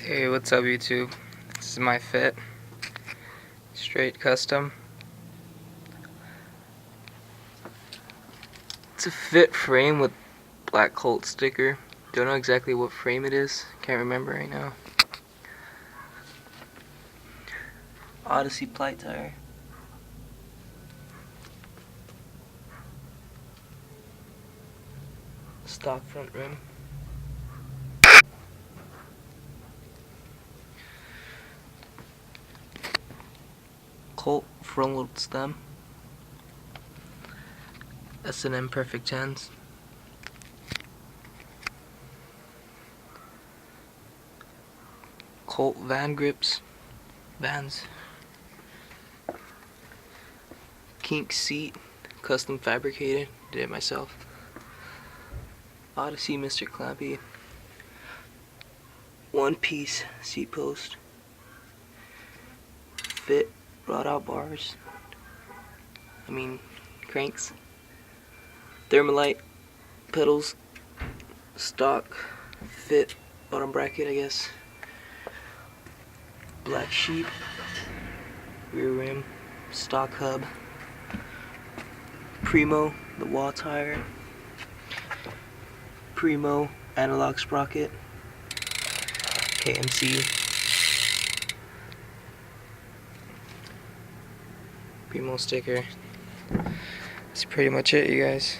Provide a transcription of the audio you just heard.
Hey, what's up YouTube? This is my fit. Straight custom. It's a fit frame with black Colt sticker. Don't know exactly what frame it is. Can't remember right now. Odyssey plyte tire. Stock front rim. Colt front load stem. S&M perfect chance. Colt van grips. Vans. Kink seat. Custom fabricated. Did it myself. Odyssey Mr. Clampy. One piece seat post. Fit wrought out bars. Cranks. Hermilite pedals. Stock fit bottom bracket, I guess. Black sheep. Rear rim. Stock hub. Primo, the wall tire. Primo analog sprocket. KMC. Primo sticker. That's pretty much it, you guys.